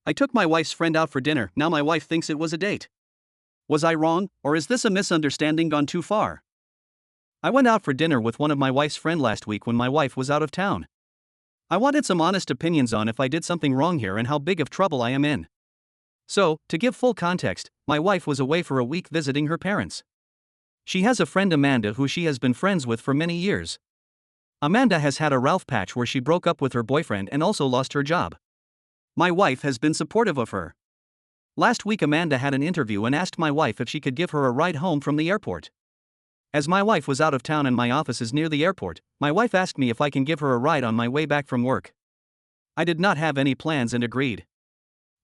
I took my wife's friend out for dinner, now my wife thinks it was a date. Was I wrong, or is this a misunderstanding gone too far? I went out for dinner with one of my wife's friend last week when my wife was out of town. I wanted some honest opinions on if I did something wrong here and how big of trouble I am in. So, to give full context, my wife was away for a week visiting her parents. She has a friend Amanda who she has been friends with for many years. Amanda has had a Ralph patch where she broke up with her boyfriend and also lost her job. My wife has been supportive of her. Last week Amanda had an interview and asked my wife if she could give her a ride home from the airport. As my wife was out of town and my office is near the airport, my wife asked me if I can give her a ride on my way back from work. I did not have any plans and agreed.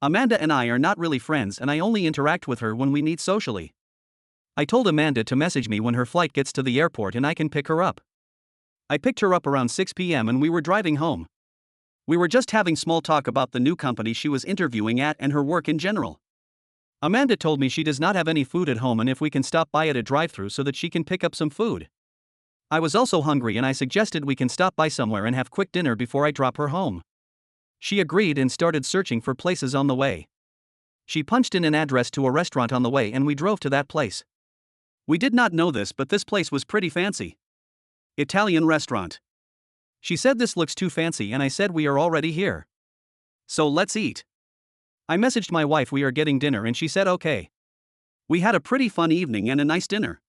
Amanda and I are not really friends and I only interact with her when we meet socially. I told Amanda to message me when her flight gets to the airport and I can pick her up. I picked her up around 6 p.m. and we were driving home. We were just having small talk about the new company she was interviewing at and her work in general. Amanda told me she does not have any food at home and if we can stop by at a drive-thru so that she can pick up some food. I was also hungry and I suggested we can stop by somewhere and have quick dinner before I drop her home. She agreed and started searching for places on the way. She punched in an address to a restaurant on the way and we drove to that place. We did not know this, but this place was pretty fancy. Italian restaurant. She said this looks too fancy and I said we are already here. So let's eat. I messaged my wife we are getting dinner and she said okay. We had a pretty fun evening and a nice dinner.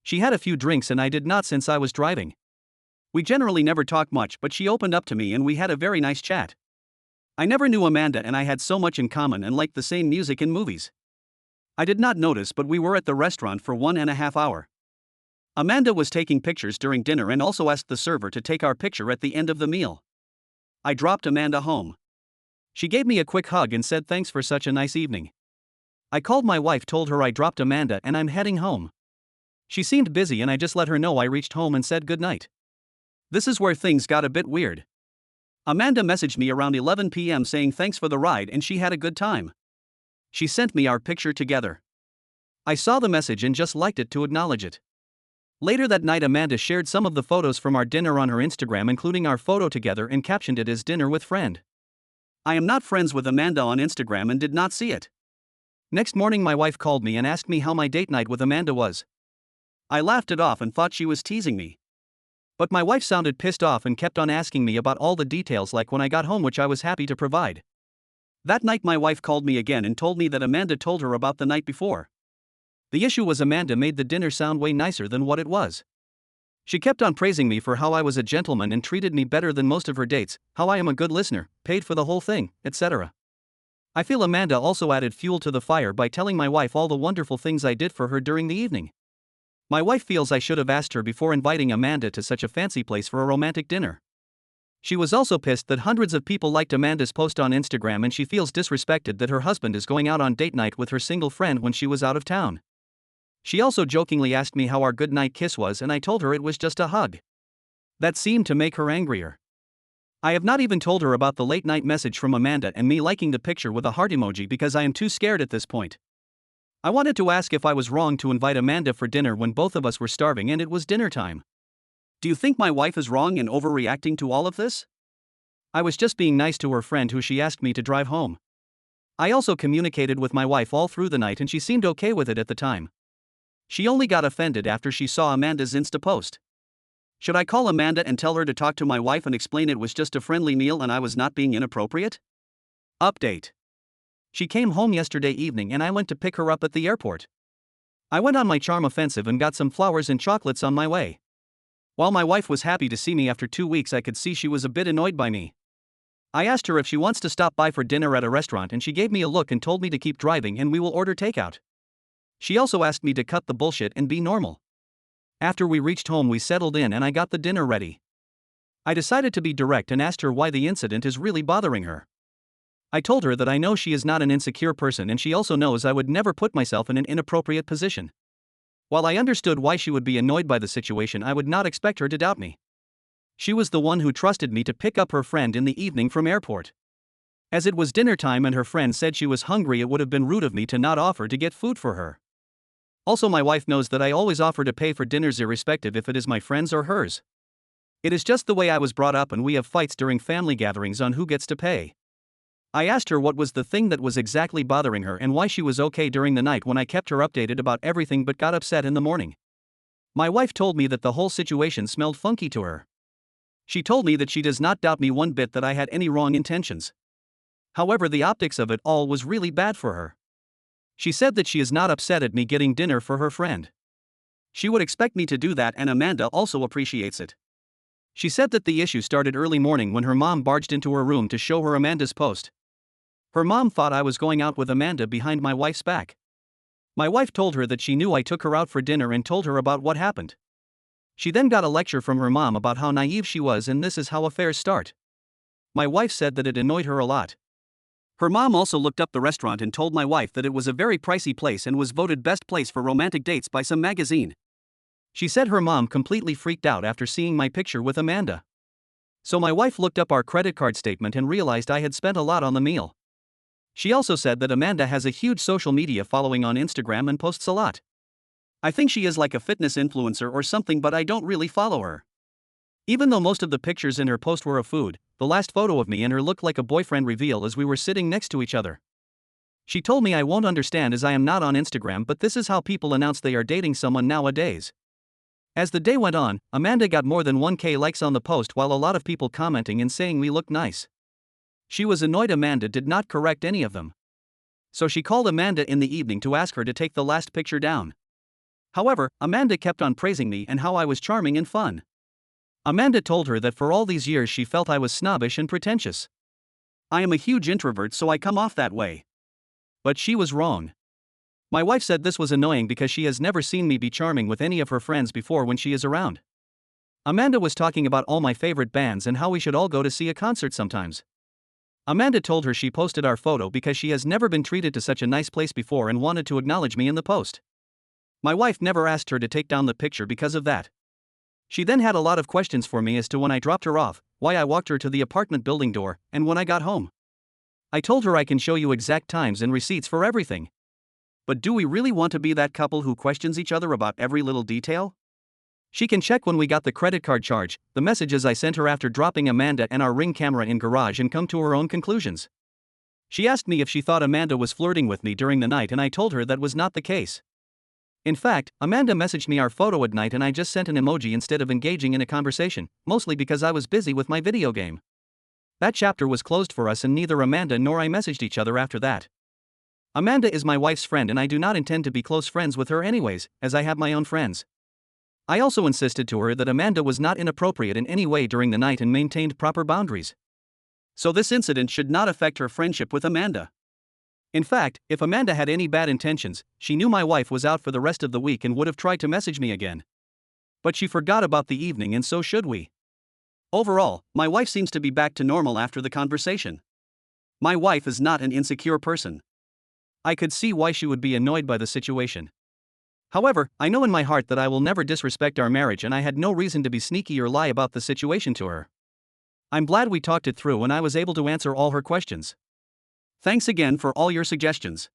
She had a few drinks and I did not since I was driving. We generally never talk much but she opened up to me and we had a very nice chat. I never knew Amanda and I had so much in common and liked the same music and movies. I did not notice but we were at the restaurant for 1.5 hours. Amanda was taking pictures during dinner and also asked the server to take our picture at the end of the meal. I dropped Amanda home. She gave me a quick hug and said thanks for such a nice evening. I called my wife, told her I dropped Amanda and I'm heading home. She seemed busy and I just let her know I reached home and said goodnight. This is where things got a bit weird. Amanda messaged me around 11 p.m. saying thanks for the ride and she had a good time. She sent me our picture together. I saw the message and just liked it to acknowledge it. Later that night Amanda shared some of the photos from our dinner on her Instagram including our photo together and captioned it as dinner with friend. I am not friends with Amanda on Instagram and did not see it. Next morning my wife called me and asked me how my date night with Amanda was. I laughed it off and thought she was teasing me. But my wife sounded pissed off and kept on asking me about all the details like when I got home, which I was happy to provide. That night my wife called me again and told me that Amanda told her about the night before. The issue was Amanda made the dinner sound way nicer than what it was. She kept on praising me for how I was a gentleman and treated me better than most of her dates, how I am a good listener, paid for the whole thing, etc. I feel Amanda also added fuel to the fire by telling my wife all the wonderful things I did for her during the evening. My wife feels I should have asked her before inviting Amanda to such a fancy place for a romantic dinner. She was also pissed that hundreds of people liked Amanda's post on Instagram and she feels disrespected that her husband is going out on date night with her single friend when she was out of town. She also jokingly asked me how our goodnight kiss was and I told her it was just a hug. That seemed to make her angrier. I have not even told her about the late night message from Amanda and me liking the picture with a heart emoji because I am too scared at this point. I wanted to ask if I was wrong to invite Amanda for dinner when both of us were starving and it was dinner time. Do you think my wife is wrong in overreacting to all of this? I was just being nice to her friend who she asked me to drive home. I also communicated with my wife all through the night and she seemed okay with it at the time. She only got offended after she saw Amanda's Insta post. Should I call Amanda and tell her to talk to my wife and explain it was just a friendly meal and I was not being inappropriate? Update. She came home yesterday evening and I went to pick her up at the airport. I went on my charm offensive and got some flowers and chocolates on my way. While my wife was happy to see me after 2 weeks, I could see she was a bit annoyed by me. I asked her if she wants to stop by for dinner at a restaurant and she gave me a look and told me to keep driving and we will order takeout. She also asked me to cut the bullshit and be normal. After we reached home we settled in and I got the dinner ready. I decided to be direct and asked her why the incident is really bothering her. I told her that I know she is not an insecure person and she also knows I would never put myself in an inappropriate position. While I understood why she would be annoyed by the situation, I would not expect her to doubt me. She was the one who trusted me to pick up her friend in the evening from airport. As it was dinner time and her friend said she was hungry, it would have been rude of me to not offer to get food for her. Also, my wife knows that I always offer to pay for dinners irrespective if it is my friend's or hers. It is just the way I was brought up and we have fights during family gatherings on who gets to pay. I asked her what was the thing that was exactly bothering her and why she was okay during the night when I kept her updated about everything but got upset in the morning. My wife told me that the whole situation smelled funky to her. She told me that she does not doubt me one bit that I had any wrong intentions. However, the optics of it all was really bad for her. She said that she is not upset at me getting dinner for her friend. She would expect me to do that, and Amanda also appreciates it. She said that the issue started early morning when her mom barged into her room to show her Amanda's post. Her mom thought I was going out with Amanda behind my wife's back. My wife told her that she knew I took her out for dinner and told her about what happened. She then got a lecture from her mom about how naive she was, and this is how affairs start. My wife said that it annoyed her a lot. Her mom also looked up the restaurant and told my wife that it was a very pricey place and was voted best place for romantic dates by some magazine. She said her mom completely freaked out after seeing my picture with Amanda. So my wife looked up our credit card statement and realized I had spent a lot on the meal. She also said that Amanda has a huge social media following on Instagram and posts a lot. I think she is like a fitness influencer or something, but I don't really follow her. Even though most of the pictures in her post were of food, the last photo of me and her looked like a boyfriend reveal as we were sitting next to each other. She told me I won't understand as I am not on Instagram, but this is how people announce they are dating someone nowadays. As the day went on, Amanda got more than 1,000 likes on the post, while a lot of people commenting and saying we looked nice. She was annoyed Amanda did not correct any of them. So she called Amanda in the evening to ask her to take the last picture down. However, Amanda kept on praising me and how I was charming and fun. Amanda told her that for all these years she felt I was snobbish and pretentious. I am a huge introvert, so I come off that way. But she was wrong. My wife said this was annoying because she has never seen me be charming with any of her friends before when she is around. Amanda was talking about all my favorite bands and how we should all go to see a concert sometimes. Amanda told her she posted our photo because she has never been treated to such a nice place before and wanted to acknowledge me in the post. My wife never asked her to take down the picture because of that. She then had a lot of questions for me as to when I dropped her off, why I walked her to the apartment building door, and when I got home. I told her I can show you exact times and receipts for everything. But do we really want to be that couple who questions each other about every little detail? She can check when we got the credit card charge, the messages I sent her after dropping Amanda and our Ring camera in garage, and come to her own conclusions. She asked me if she thought Amanda was flirting with me during the night, and I told her that was not the case. In fact, Amanda messaged me our photo at night and I just sent an emoji instead of engaging in a conversation, mostly because I was busy with my video game. That chapter was closed for us and neither Amanda nor I messaged each other after that. Amanda is my wife's friend and I do not intend to be close friends with her anyways, as I have my own friends. I also insisted to her that Amanda was not inappropriate in any way during the night and maintained proper boundaries. So this incident should not affect her friendship with Amanda. In fact, if Amanda had any bad intentions, she knew my wife was out for the rest of the week and would have tried to message me again. But she forgot about the evening, and so should we. Overall, my wife seems to be back to normal after the conversation. My wife is not an insecure person. I could see why she would be annoyed by the situation. However, I know in my heart that I will never disrespect our marriage and I had no reason to be sneaky or lie about the situation to her. I'm glad we talked it through and I was able to answer all her questions. Thanks again for all your suggestions.